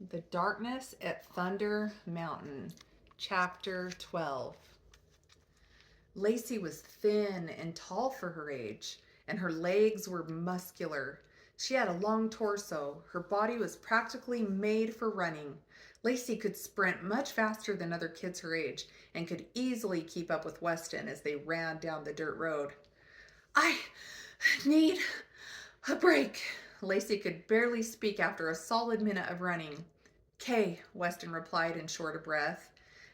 The Darkness at Thunder Mountain, Chapter 12. Lacie was thin and tall for her age, and her legs were muscular. She had a long torso. Her body was practically made for running. Lacie could sprint much faster than other kids her age and could easily keep up with Weston as they ran down the dirt road. I need a break. Lacie could barely speak after a solid minute of running. "'Kay," Weston replied in short breath.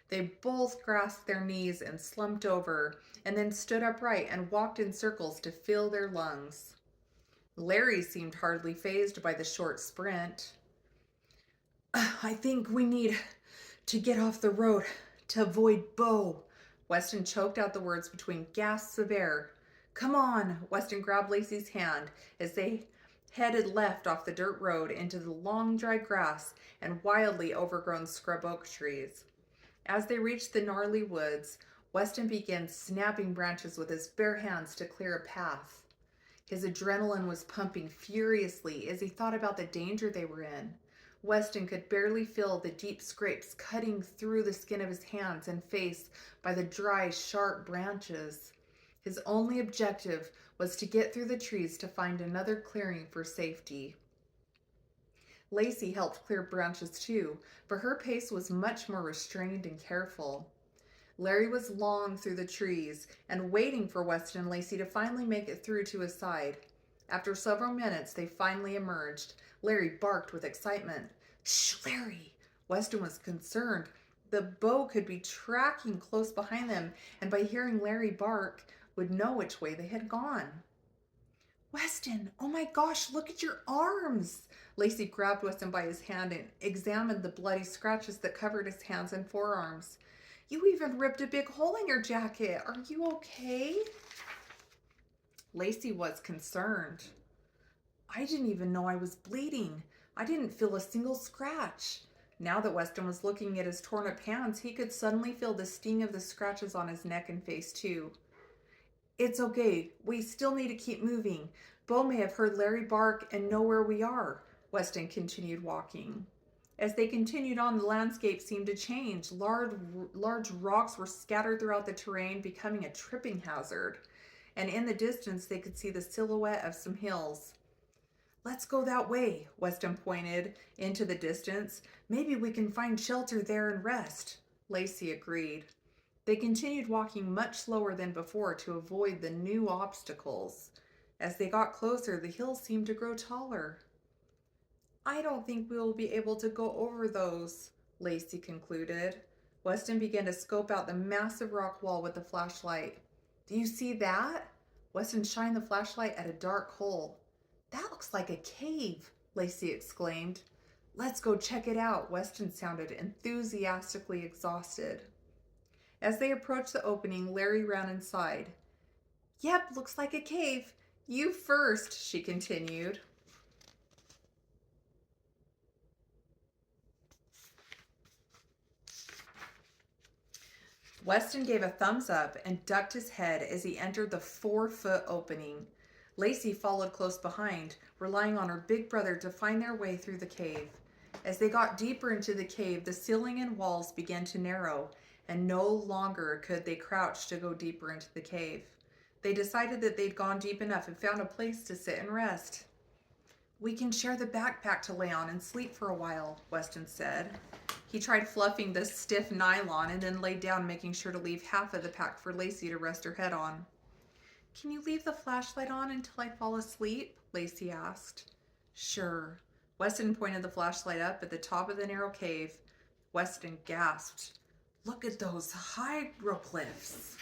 They both grasped their knees and slumped over, and then stood upright and walked in circles to fill their lungs. Larry seemed hardly fazed by the short sprint. "I think we need to get off the road to avoid Bo." Weston choked out the words between gasps of air. "Come on." Weston grabbed Lacie's hand as they headed left off the dirt road into the long dry grass and wildly overgrown scrub oak trees. As they reached the gnarly woods, Weston began snapping branches with his bare hands to clear a path. His adrenaline was pumping furiously as he thought about the danger they were in. Weston could barely feel the deep scrapes cutting through the skin of his hands and face by the dry, sharp branches. His only objective was to get through the trees to find another clearing for safety. Lacie helped clear branches too, but her pace was much more restrained and careful. Larry was long through the trees and waiting for Weston and Lacie to finally make it through to his side. After several minutes, they finally emerged. Larry barked with excitement. "Shh, Larry!" Weston was concerned. The Bo could be tracking close behind them, and by hearing Larry bark, would know which way they had gone. "Weston, oh my gosh, look at your arms!" Lacie grabbed Weston by his hand and examined the bloody scratches that covered his hands and forearms. "You even ripped a big hole in your jacket. Are you okay?" Lacie was concerned. "I didn't even know I was bleeding. I didn't feel a single scratch." Now that Weston was looking at his torn up hands, he could suddenly feel the sting of the scratches on his neck and face too. "It's okay. We still need to keep moving. Bo may have heard Larry bark and know where we are." Weston continued walking. As they continued on, the landscape seemed to change. Large rocks were scattered throughout the terrain, becoming a tripping hazard. And in the distance, they could see the silhouette of some hills. "Let's go that way," Weston pointed into the distance. "Maybe we can find shelter there and rest." Lacie agreed. They continued walking much slower than before to avoid the new obstacles. As they got closer, the hills seemed to grow taller. "I don't think we will be able to go over those," Lacie concluded. Weston began to scope out the massive rock wall with the flashlight. "Do you see that?" Weston shined the flashlight at a dark hole. "That looks like a cave," Lacie exclaimed. "Let's go check it out." Weston sounded enthusiastically exhausted. As they approached the opening, Larry ran inside. "Yep, looks like a cave. You first," she continued. Weston gave a thumbs up and ducked his head as he entered the 4-foot opening. Lacie followed close behind, relying on her big brother to find their way through the cave. As they got deeper into the cave, the ceiling and walls began to narrow, and no longer could they crouch to go deeper into the cave. They decided that they'd gone deep enough and found a place to sit and rest. "We can share the backpack to lay on and sleep for a while," Weston said. He tried fluffing the stiff nylon and then laid down, making sure to leave half of the pack for Lacie to rest her head on. "Can you leave the flashlight on until I fall asleep?" Lacie asked. "Sure." Weston pointed the flashlight up at the top of the narrow cave. Weston gasped. "Look at those hieroglyphs."